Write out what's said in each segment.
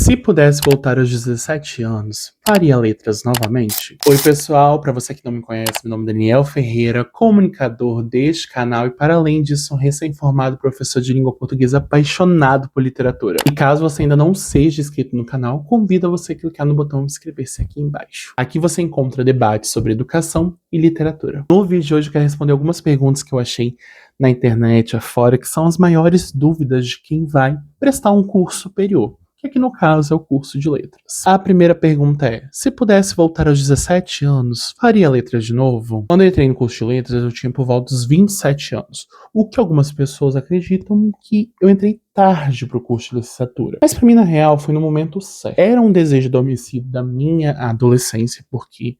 Se pudesse voltar aos 17 anos, faria letras novamente? Oi pessoal, para você que não me conhece, meu nome é Daniel Ferreira, comunicador deste canal e para além disso, um recém-formado professor de língua portuguesa apaixonado por literatura. E caso você ainda não seja inscrito no canal, convido a você a clicar no botão inscrever-se aqui embaixo. Aqui você encontra debates sobre educação e literatura. No vídeo de hoje eu quero responder algumas perguntas que eu achei na internet afora, que são as maiores dúvidas de quem vai prestar um curso superior, que aqui no caso é o curso de letras. A primeira pergunta é: se pudesse voltar aos 17 anos, faria letras de novo? Quando eu entrei no curso de letras, eu tinha por volta dos 27 anos, o que algumas pessoas acreditam que eu entrei tarde pro curso de licenciatura. Mas pra mim, na real, foi no momento certo. Era um desejo de homicídio da minha adolescência, porque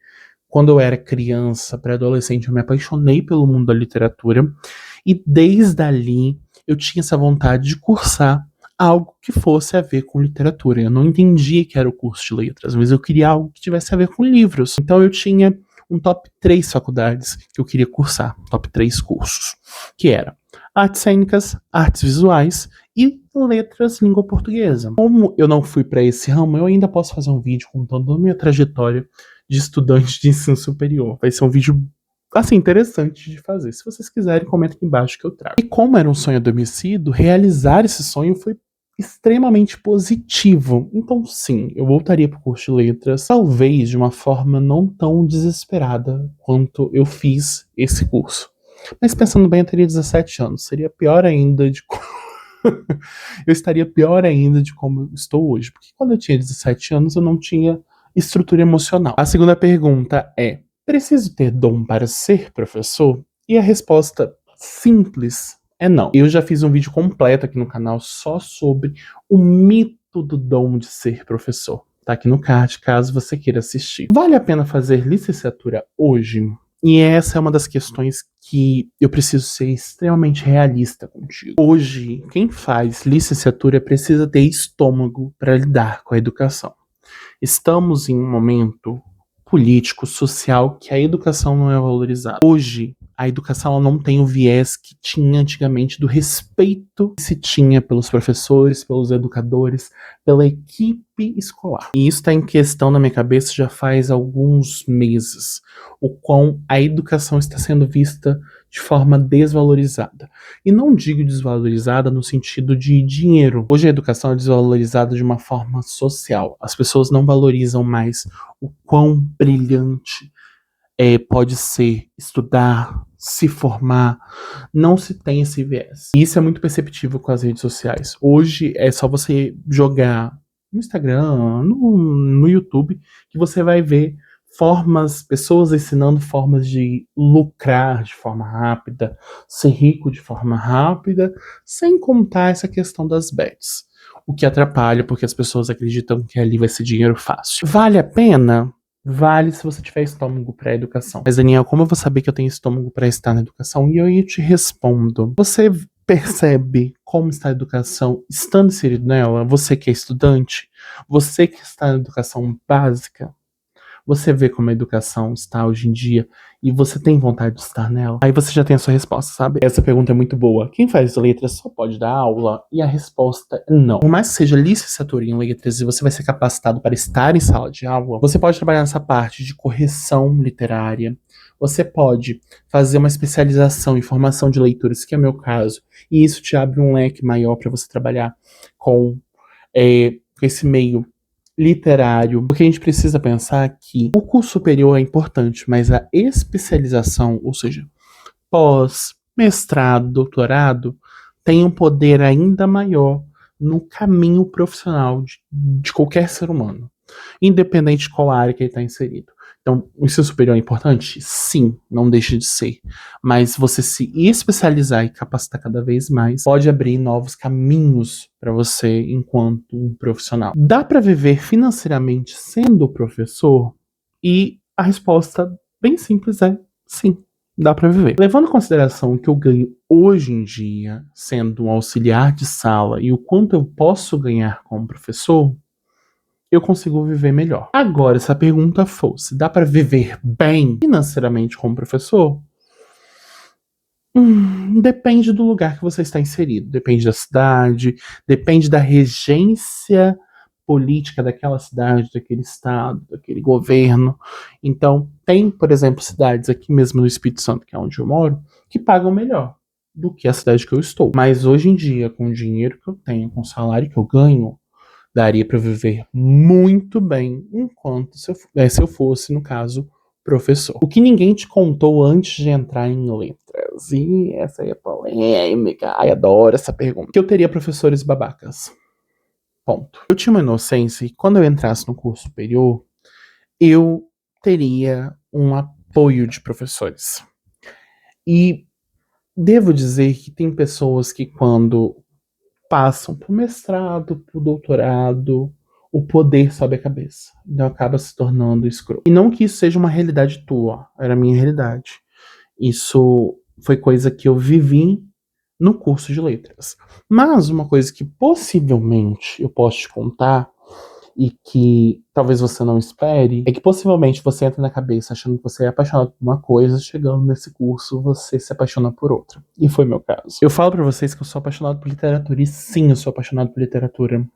quando eu era criança, pré-adolescente, eu me apaixonei pelo mundo da literatura e desde ali eu tinha essa vontade de cursar algo que fosse a ver com literatura. Eu não entendia que era o curso de letras, mas eu queria algo que tivesse a ver com livros. Então eu tinha um top 3 faculdades que eu queria cursar, top 3 cursos, que era artes cênicas, artes visuais e letras língua portuguesa. Como eu não fui para esse ramo, eu ainda posso fazer um vídeo contando a minha trajetória de estudante de ensino superior. Vai ser um vídeo assim, interessante de fazer. Se vocês quiserem, comenta aqui embaixo que eu trago. E como era um sonho adormecido, realizar esse sonho foi extremamente positivo. Então sim, eu voltaria pro curso de letras, talvez de uma forma não tão desesperada quanto eu fiz esse curso. Mas pensando bem, eu teria 17 anos. Seria pior ainda de eu estaria pior ainda de como eu estou hoje. Porque quando eu tinha 17 anos, eu não tinha estrutura emocional. A segunda pergunta é: preciso ter dom para ser professor? E a resposta simples é não. Eu já fiz um vídeo completo aqui no canal só sobre o mito do dom de ser professor. Tá aqui no card, caso você queira assistir. Vale a pena fazer licenciatura hoje? E essa é uma das questões que eu preciso ser extremamente realista contigo. Hoje, quem faz licenciatura precisa ter estômago para lidar com a educação. Estamos em um momento político, social, que a educação não é valorizada. Hoje, a educação ela não tem o viés que tinha antigamente do respeito que se tinha pelos professores, pelos educadores, pela equipe escolar. E isso está em questão na minha cabeça já faz alguns meses, o quão a educação está sendo vista de forma desvalorizada. E não digo desvalorizada no sentido de dinheiro. Hoje a educação é desvalorizada de uma forma social. As pessoas não valorizam mais o quão brilhante pode ser estudar, se formar. Não se tem esse viés. E isso é muito perceptível com as redes sociais. Hoje é só você jogar no Instagram, no YouTube, que você vai ver pessoas ensinando formas de lucrar de forma rápida, ser rico de forma rápida, sem contar essa questão das bets. O que atrapalha, porque as pessoas acreditam que ali vai ser dinheiro fácil. Vale a pena? Vale se você tiver estômago para a educação. Mas, Daniel, como eu vou saber que eu tenho estômago para estar na educação? E eu te respondo. Você percebe como está a educação estando inserido nela? Você que é estudante? Você que está na educação básica? Você vê como a educação está hoje em dia e você tem vontade de estar nela? Aí você já tem a sua resposta, sabe? Essa pergunta é muito boa. Quem faz letras só pode dar aula? E a resposta é não. Por mais que seja licenciatura em letras e você vai ser capacitado para estar em sala de aula, você pode trabalhar nessa parte de correção literária. Você pode fazer uma especialização em formação de leituras, que é o meu caso, e isso te abre um leque maior para você trabalhar com esse meio literário. Porque a gente precisa pensar que o curso superior é importante, mas a especialização, ou seja, pós, mestrado, doutorado, tem um poder ainda maior no caminho profissional de qualquer ser humano, independente de qual área que ele está inserido. Então, o ensino superior é importante? Sim, não deixa de ser. Mas você se especializar e capacitar cada vez mais pode abrir novos caminhos para você enquanto um profissional. Dá para viver financeiramente sendo professor? E a resposta bem simples é sim, dá para viver. Levando em consideração o que eu ganho hoje em dia sendo um auxiliar de sala e o quanto eu posso ganhar como professor, eu consigo viver melhor. Agora, se a pergunta fosse: dá para viver bem financeiramente como professor? Depende do lugar que você está inserido, depende da cidade, depende da regência política daquela cidade, daquele estado, daquele governo. Então, tem, por exemplo, cidades aqui mesmo no Espírito Santo, que é onde eu moro, que pagam melhor do que a cidade que eu estou. Mas hoje em dia, com o dinheiro que eu tenho, com o salário que eu ganho, daria para viver muito bem enquanto se eu fosse, no caso, professor. O que ninguém te contou antes de entrar em letras? E essa aí é polêmica. Ai, adoro essa pergunta. Que eu teria professores babacas. Ponto. Eu tinha uma inocência e quando eu entrasse no curso superior, eu teria um apoio de professores. E devo dizer que tem pessoas que quando passam pro mestrado, pro doutorado, o poder sobe a cabeça. Então acaba se tornando escroto. E não que isso seja uma realidade tua, era a minha realidade. Isso foi coisa que eu vivi no curso de letras. Mas uma coisa que possivelmente eu posso te contar e que talvez você não espere, é que possivelmente você entra na cabeça achando que você é apaixonado por uma coisa, chegando nesse curso você se apaixona por outra. E foi meu caso. Eu falo pra vocês que eu sou apaixonado por literatura, e sim, eu sou apaixonado por literatura.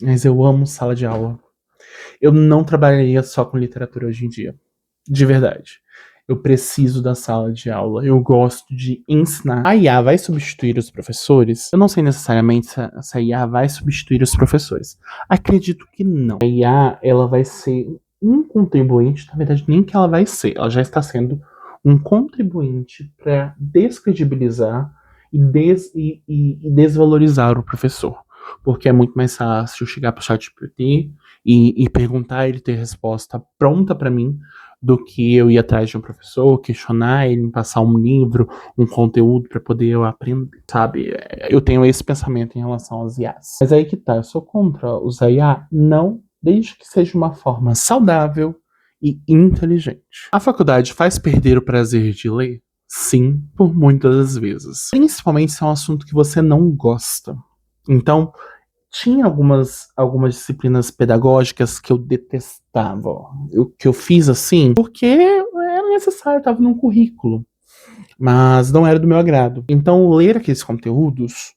Mas eu amo sala de aula. Eu não trabalharia só com literatura hoje em dia. De verdade. Eu preciso da sala de aula. Eu gosto de ensinar. A IA vai substituir os professores? Eu não sei necessariamente se a IA vai substituir os professores. Acredito que não. A IA, ela vai ser um contribuinte, na verdade, nem que ela vai ser. Ela já está sendo um contribuinte para descredibilizar e desvalorizar o professor. Porque é muito mais fácil chegar para o ChatGPT e perguntar, ele ter resposta pronta para mim, do que eu ir atrás de um professor, questionar ele, me passar um livro, um conteúdo para poder eu aprender, sabe? Eu tenho esse pensamento em relação aos IAs. Mas aí que tá, eu sou contra usar IA? Não, desde que seja uma forma saudável e inteligente. A faculdade faz perder o prazer de ler? Sim, por muitas das vezes. Principalmente se é um assunto que você não gosta. Então, tinha algumas disciplinas pedagógicas que eu detestava. Que eu fiz assim porque era necessário, estava num currículo. Mas não era do meu agrado. Então, ler aqueles conteúdos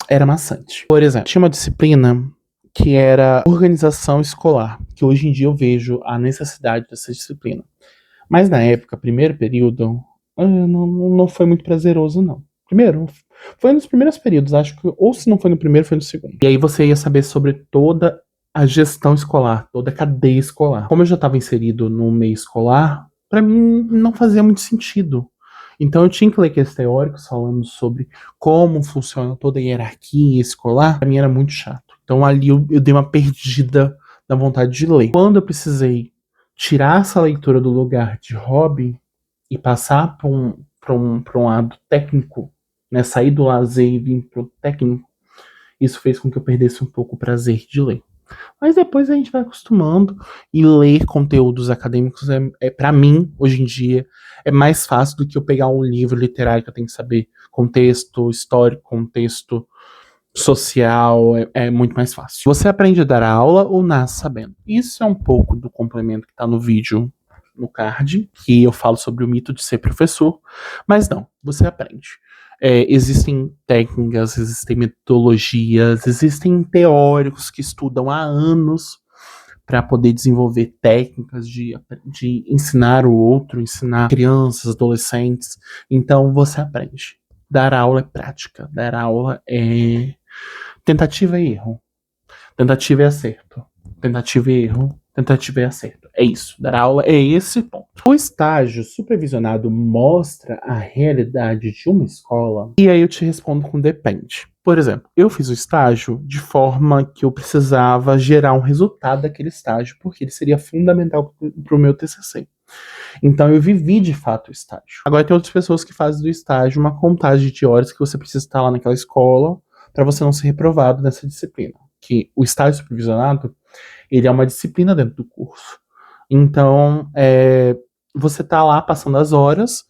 era maçante. Por exemplo, tinha uma disciplina que era organização escolar, que hoje em dia eu vejo a necessidade dessa disciplina. Mas na época, primeiro período, não foi muito prazeroso, não. Primeiro, foi nos primeiros períodos, acho que, ou se não foi no primeiro, foi no segundo. E aí você ia saber sobre toda a gestão escolar, toda a cadeia escolar. Como eu já estava inserido no meio escolar, para mim não fazia muito sentido. Então eu tinha que ler aqueles teóricos falando sobre como funciona toda a hierarquia escolar. Pra mim era muito chato. Então ali eu dei uma perdida na vontade de ler. Quando eu precisei tirar essa leitura do lugar de hobby e passar para um lado técnico, né, sair do lazer e vir pro técnico, isso fez com que eu perdesse um pouco o prazer de ler. Mas depois a gente vai acostumando e ler conteúdos acadêmicos para mim, hoje em dia, é mais fácil do que eu pegar um livro literário que eu tenho que saber contexto histórico, contexto social, é muito mais fácil. Você aprende a dar aula ou nasce sabendo? Isso é um pouco do complemento que está no vídeo, no card, que eu falo sobre o mito de ser professor, mas não, você aprende. Existem técnicas, existem metodologias, existem teóricos que estudam há anos para poder desenvolver técnicas de ensinar o outro, ensinar crianças, adolescentes. Então você aprende. Dar aula é prática, dar aula é tentativa e erro. Tentativa e acerto. Tentativa e erro. Tentativa e acerto. É isso. Dar aula é esse ponto. O estágio supervisionado mostra a realidade de uma escola? E aí eu te respondo com depende. Por exemplo, eu fiz o estágio de forma que eu precisava gerar um resultado daquele estágio, porque ele seria fundamental para o meu TCC. Então eu vivi de fato o estágio. Agora tem outras pessoas que fazem do estágio uma contagem de horas que você precisa estar lá naquela escola para você não ser reprovado nessa disciplina. Que o estágio supervisionado, ele é uma disciplina dentro do curso. Então, você tá lá passando as horas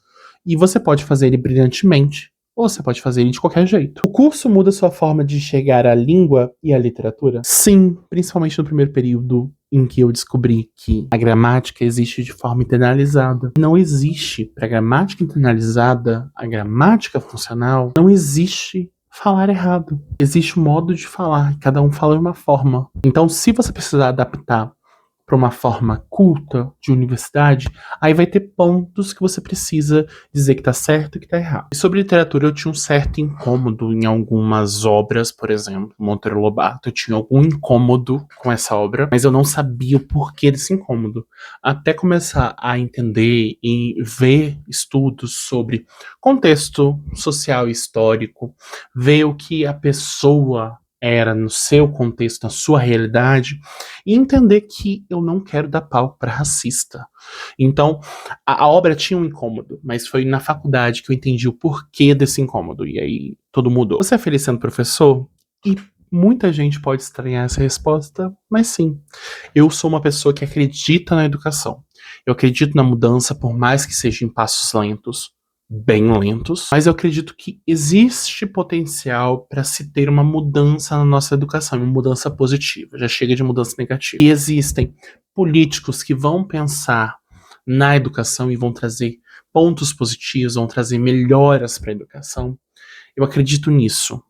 e você pode fazer ele brilhantemente ou você pode fazer ele de qualquer jeito. O curso muda sua forma de chegar à língua e à literatura? Sim, principalmente no primeiro período em que eu descobri que a gramática existe de forma internalizada. Não existe para gramática internalizada, a gramática funcional, não existe falar errado. Existe um modo de falar, cada um fala de uma forma. Então, se você precisar adaptar para uma forma culta de universidade, aí vai ter pontos que você precisa dizer que tá certo e que tá errado. E sobre literatura, eu tinha um certo incômodo em algumas obras, por exemplo, Monteiro Lobato, eu tinha algum incômodo com essa obra, mas eu não sabia o porquê desse incômodo. Até começar a entender e ver estudos sobre contexto social e histórico, ver o que a pessoa era no seu contexto, na sua realidade, e entender que eu não quero dar palco para racista. Então, a obra tinha um incômodo, mas foi na faculdade que eu entendi o porquê desse incômodo, e aí tudo mudou. Você é feliz sendo professor? E muita gente pode estranhar essa resposta, mas sim, eu sou uma pessoa que acredita na educação. Eu acredito na mudança, por mais que seja em passos lentos, bem lentos, mas eu acredito que existe potencial para se ter uma mudança na nossa educação, uma mudança positiva. Já chega de mudança negativa. E existem políticos que vão pensar na educação e vão trazer pontos positivos, vão trazer melhoras para a educação. Eu acredito nisso.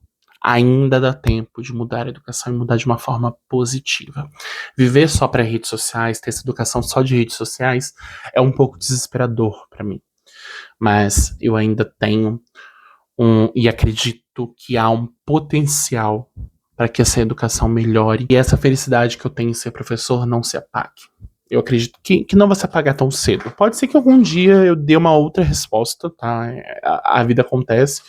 Ainda dá tempo de mudar a educação e mudar de uma forma positiva. Viver só para redes sociais, ter essa educação só de redes sociais, é um pouco desesperador para mim. Mas eu ainda tenho e acredito que há um potencial para que essa educação melhore e essa felicidade que eu tenho em ser professor não se apague. Eu acredito que não vai se apagar tão cedo. Pode ser que algum dia eu dê uma outra resposta, tá? A vida acontece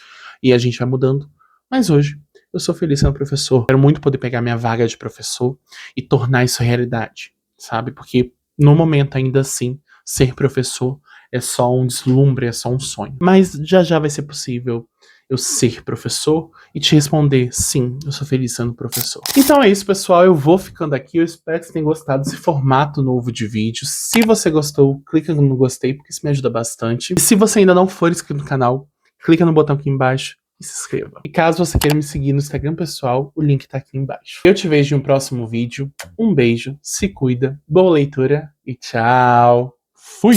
e a gente vai mudando. Mas hoje eu sou feliz sendo professor. Quero muito poder pegar minha vaga de professor e tornar isso realidade, sabe? Porque no momento ainda assim, ser professor é só um deslumbre, é só um sonho. Mas já já vai ser possível eu ser professor e te responder, sim, eu sou feliz sendo professor. Então é isso, pessoal, eu vou ficando aqui, eu espero que você tenha gostado desse formato novo de vídeo. Se você gostou, clica no gostei, porque isso me ajuda bastante. E se você ainda não for inscrito no canal, clica no botão aqui embaixo e se inscreva. E caso você queira me seguir no Instagram pessoal, o link tá aqui embaixo. Eu te vejo em um próximo vídeo, um beijo, se cuida, boa leitura e tchau! Fui!